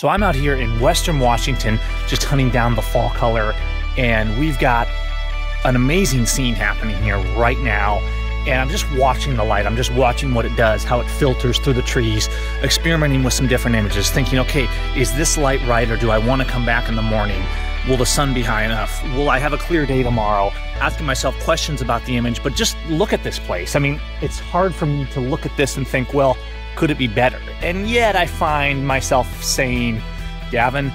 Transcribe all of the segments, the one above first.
So I'm out here in Western Washington, just hunting down the fall color, and we've got an amazing scene happening here right now. And I'm just watching the light. I'm just watching what it does, how it filters through the trees, experimenting with some different images, thinking, okay, is this light right, or do I want to come back in the morning? Will the sun be high enough? Will I have a clear day tomorrow? Asking myself questions about the image, but just look at this place. I mean, it's hard for me to look at this and think, well, could it be better? And yet I find myself saying, Gavin,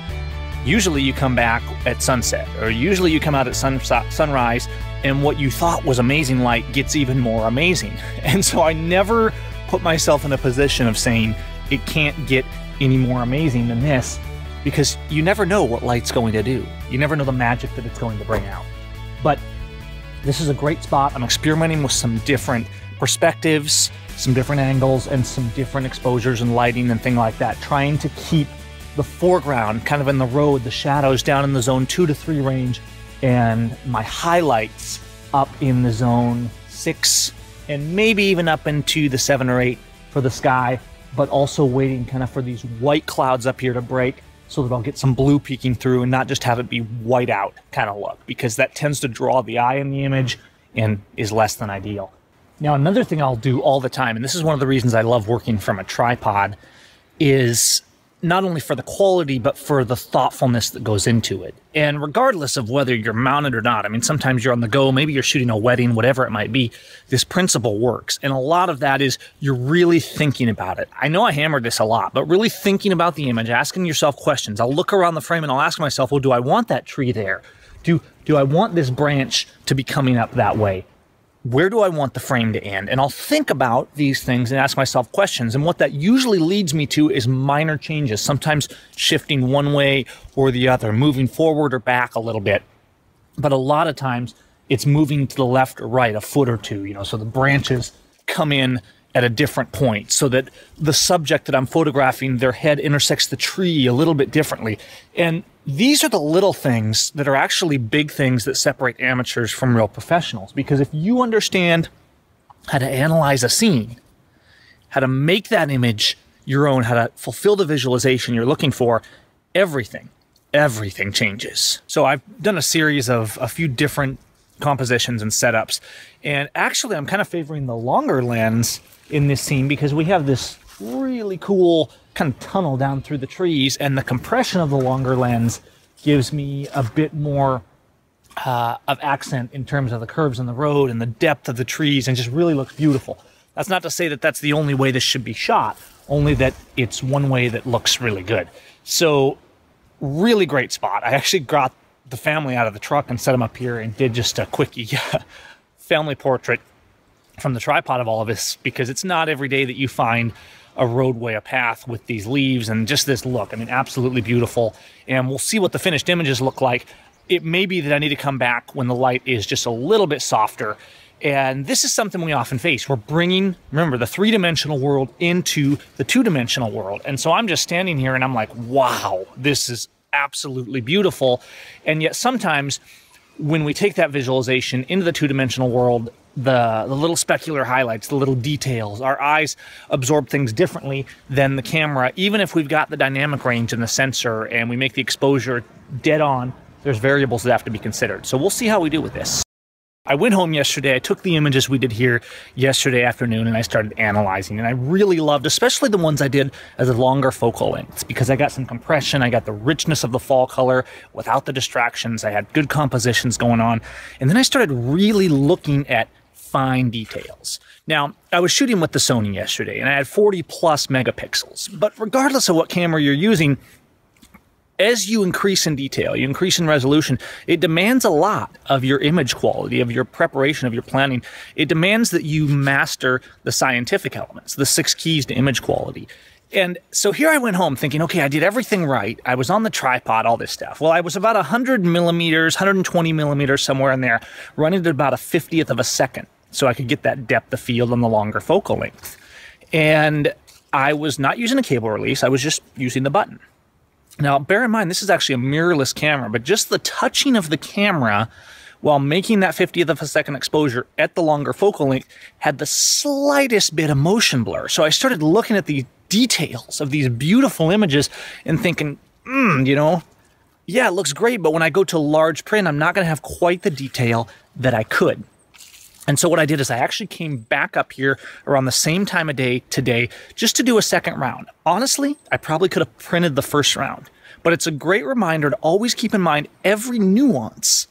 usually you come back at sunset, or usually you come out at sunrise, and what you thought was amazing light gets even more amazing. And so I never put myself in a position of saying it can't get any more amazing than this, because you never know what light's going to do. You never know the magic that it's going to bring out. But this is a great spot. I'm experimenting with some different perspectives, some different angles, and some different exposures and lighting and things like that, trying to keep the foreground kind of in the road, the shadows down in the zone 2 to 3 range, and my highlights up in the zone 6 and maybe even up into the 7 or 8 for the sky, but also waiting kind of for these white clouds up here to break so that I'll get some blue peeking through and not just have it be white out kind of look, because that tends to draw the eye in the image and is less than ideal. Now, another thing I'll do all the time, and this is one of the reasons I love working from a tripod, is not only for the quality, but for the thoughtfulness that goes into it. And regardless of whether you're mounted or not, I mean, sometimes you're on the go, maybe you're shooting a wedding, whatever it might be, this principle works. And a lot of that is you're really thinking about it. I know I hammered this a lot, but really thinking about the image, asking yourself questions. I'll look around the frame and I'll ask myself, well, do I want that tree there? Do I want this branch to be coming up that way? Where do I want the frame to end? And I'll think about these things and ask myself questions. And what that usually leads me to is minor changes, sometimes shifting one way or the other, moving forward or back a little bit. But a lot of times it's moving to the left or right a foot or two, so the branches come in at a different point so that the subject that I'm photographing, their head intersects the tree a little bit differently. And these are the little things that are actually big things that separate amateurs from real professionals. Because if you understand how to analyze a scene, how to make that image your own, how to fulfill the visualization you're looking for, everything changes. So I've done a series of a few different compositions and setups. And actually, I'm kind of favoring the longer lens in this scene because we have this really cool kind of tunnel down through the trees, and the compression of the longer lens gives me a bit more of accent in terms of the curves in the road and the depth of the trees, and just really looks beautiful. That's not to say that that's the only way this should be shot, only that it's one way that looks really good. So really great spot. I actually got the family out of the truck and set them up here and did just a quickie family portrait from the tripod of all of this, because it's not every day that you find a roadway, a path with these leaves and just this look. I mean, absolutely beautiful. And we'll see what the finished images look like. It may be that I need to come back when the light is just a little bit softer. And this is something we often face. We're bringing, remember, the three-dimensional world into the two-dimensional world. And so I'm just standing here and I'm like, wow, this is absolutely beautiful. And yet sometimes when we take that visualization into the two-dimensional world, the little specular highlights, the little details, our eyes absorb things differently than the camera. Even if we've got the dynamic range in the sensor and we make the exposure dead on, there's variables that have to be considered. So we'll see how we do with this. I went home yesterday, I took the images we did here yesterday afternoon, and I started analyzing. And I really loved, especially the ones I did as a longer focal lengths, because I got some compression, I got the richness of the fall color without the distractions, I had good compositions going on. And then I started really looking at fine details. Now, I was shooting with the Sony yesterday, and I had 40 plus megapixels. But regardless of what camera you're using, as you increase in detail, you increase in resolution, it demands a lot of your image quality, of your preparation, of your planning. It demands that you master the scientific elements, the 6 keys to image quality. And so here I went home thinking, okay, I did everything right. I was on the tripod, all this stuff. Well, I was about 100 millimeters, 120 millimeters, somewhere in there, running at about a 50th of a second, so I could get that depth of field on the longer focal length. And I was not using a cable release, I was just using the button. Now, bear in mind, this is actually a mirrorless camera, but just the touching of the camera while making that 50th of a second exposure at the longer focal length had the slightest bit of motion blur. So I started looking at the details of these beautiful images and thinking, yeah, it looks great, but when I go to large print, I'm not going to have quite the detail that I could. And so what I did is I actually came back up here around the same time of day today just to do a second round. Honestly, I probably could have printed the first round, but it's a great reminder to always keep in mind every nuance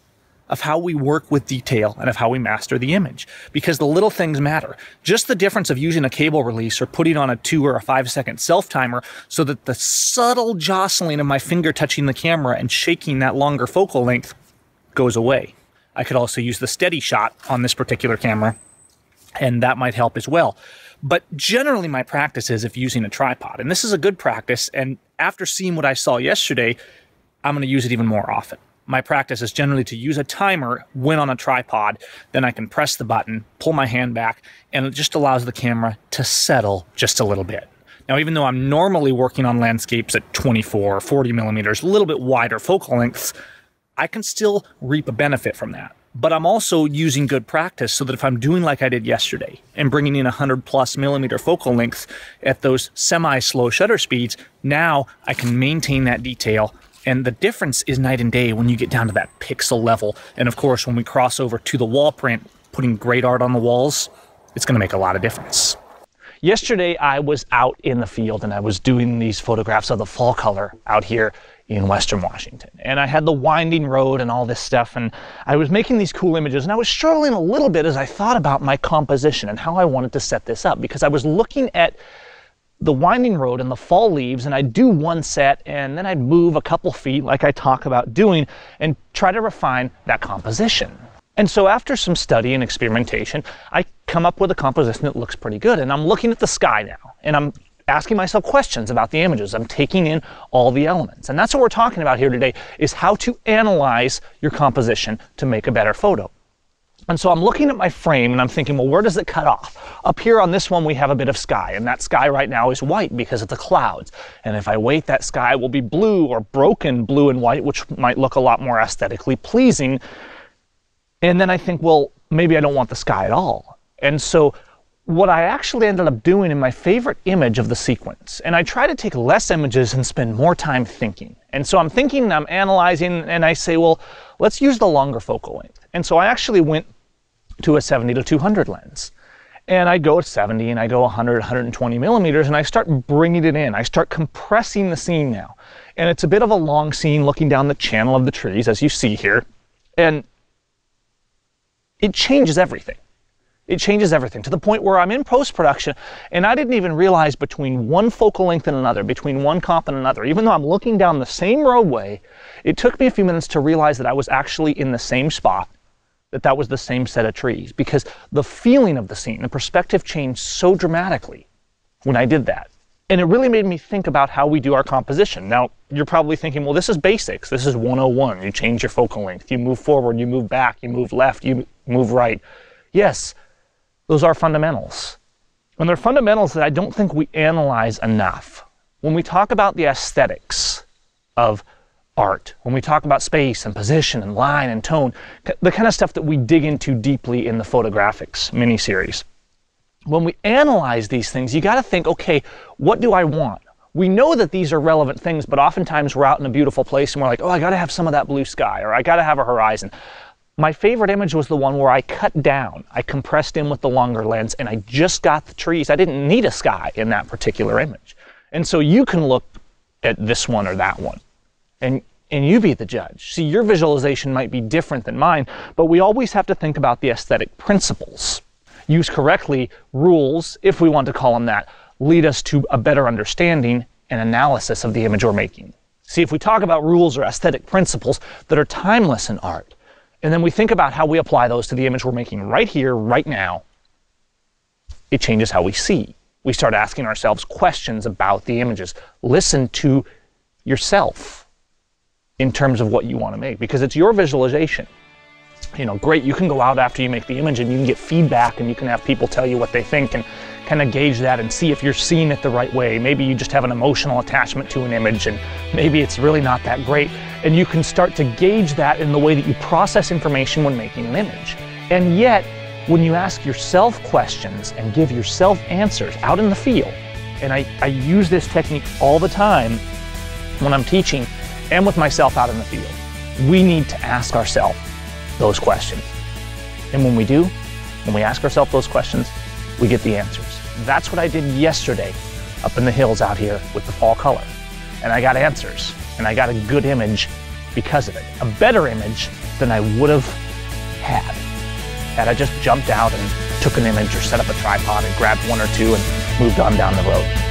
of how we work with detail and of how we master the image, because the little things matter. Just the difference of using a cable release or putting on a 2 or a 5-second self-timer so that the subtle jostling of my finger touching the camera and shaking that longer focal length goes away. I could also use the steady shot on this particular camera, and that might help as well. But generally my practice is if using a tripod, and this is a good practice, and after seeing what I saw yesterday, I'm going to use it even more often. My practice is generally to use a timer when on a tripod, then I can press the button, pull my hand back, and it just allows the camera to settle just a little bit. Now, even though I'm normally working on landscapes at 24 or 40 millimeters, a little bit wider focal lengths, I can still reap a benefit from that. But I'm also using good practice so that if I'm doing like I did yesterday and bringing in 100+ millimeter focal length at those semi-slow shutter speeds, now I can maintain that detail. And the difference is night and day when you get down to that pixel level. And of course, when we cross over to the wall print, putting great art on the walls, it's going to make a lot of difference. Yesterday, I was out in the field and I was doing these photographs of the fall color out here in Western Washington. And I had the winding road and all this stuff, and I was making these cool images, and I was struggling a little bit as I thought about my composition and how I wanted to set this up, because I was looking at the winding road and the fall leaves, and I'd do one set and then I'd move a couple feet like I talk about doing and try to refine that composition. And so after some study and experimentation, I come up with a composition that looks pretty good. And I'm looking at the sky now, and I'm asking myself questions about the images. I'm taking in all the elements. And that's what we're talking about here today, is how to analyze your composition to make a better photo. And so I'm looking at my frame and I'm thinking, well, where does it cut off? Up here on this one, we have a bit of sky, and that sky right now is white because of the clouds. And if I wait, that sky will be blue or broken blue and white, which might look a lot more aesthetically pleasing. And then I think, well, maybe I don't want the sky at all. And so what I actually ended up doing in my favorite image of the sequence, and I try to take less images and spend more time thinking. And so I'm thinking, I'm analyzing, and I say, well, let's use the longer focal length. And so I actually went to a 70 to 200 lens. And I go at 70 and I go 100, 120 millimeters, and I start bringing it in. I start compressing the scene now. And it's a bit of a long scene looking down the channel of the trees, as you see here. And it changes everything. It changes everything to the point where I'm in post-production and I didn't even realize between one focal length and another, between one comp and another, even though I'm looking down the same roadway, it took me a few minutes to realize that I was actually in the same spot, that was the same set of trees, because the feeling of the scene, the perspective changed so dramatically when I did that. And it really made me think about how we do our composition. Now, you're probably thinking, well, this is basics. This is 101. You change your focal length. You move forward, you move back, you move left, you move right. Yes, those are fundamentals. And they're fundamentals that I don't think we analyze enough. When we talk about the aesthetics of art, when we talk about space and position and line and tone, the kind of stuff that we dig into deeply in the Photographics miniseries. When we analyze these things, you got to think, okay, what do I want? We know that these are relevant things, but oftentimes we're out in a beautiful place and we're like, oh, I got to have some of that blue sky, or I got to have a horizon. My favorite image was the one where I cut down, I compressed in with the longer lens, and I just got the trees. I didn't need a sky in that particular image. And so you can look at this one or that one, and you be the judge. See, your visualization might be different than mine, but we always have to think about the aesthetic principles. Used correctly, rules, if we want to call them that, lead us to a better understanding and analysis of the image we're making. See, if we talk about rules or aesthetic principles that are timeless in art, and then we think about how we apply those to the image we're making right here, right now, it changes how we see. We start asking ourselves questions about the images. Listen to yourself in terms of what you want to make, because it's your visualization. You know, great, you can go out after you make the image and you can get feedback and you can have people tell you what they think and kind of gauge that and see if you're seeing it the right way. Maybe you just have an emotional attachment to an image and maybe it's really not that great. And you can start to gauge that in the way that you process information when making an image. And yet, when you ask yourself questions and give yourself answers out in the field, And I use this technique all the time when I'm teaching and with myself out in the field. We need to ask ourselves those questions. And when we do, when we ask ourselves those questions, we get the answers. That's what I did yesterday up in the hills out here with the fall color. And I got answers, and I got a good image because of it. A better image than I would have had I just jumped out and took an image or set up a tripod and grabbed one or two and moved on down the road.